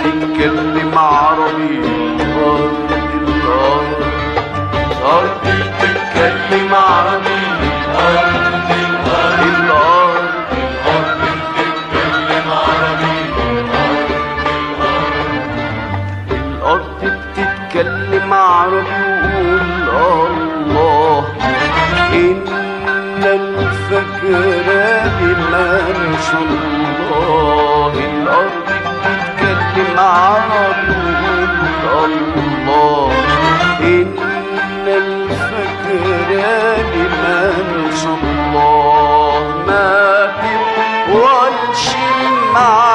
بتتكلم عربي، الأرض الأرض الأرض بتتكلم عربي، الأرض الأرض الأرض الأرض بتتكلم عربي، الأرض بتتكلم عربي. وقول الله إن الفجر لمن شاء الله، الأرض بتتكلم عربي. وقول الله إن الفجر لمن شاء الله، ما بتقولش مع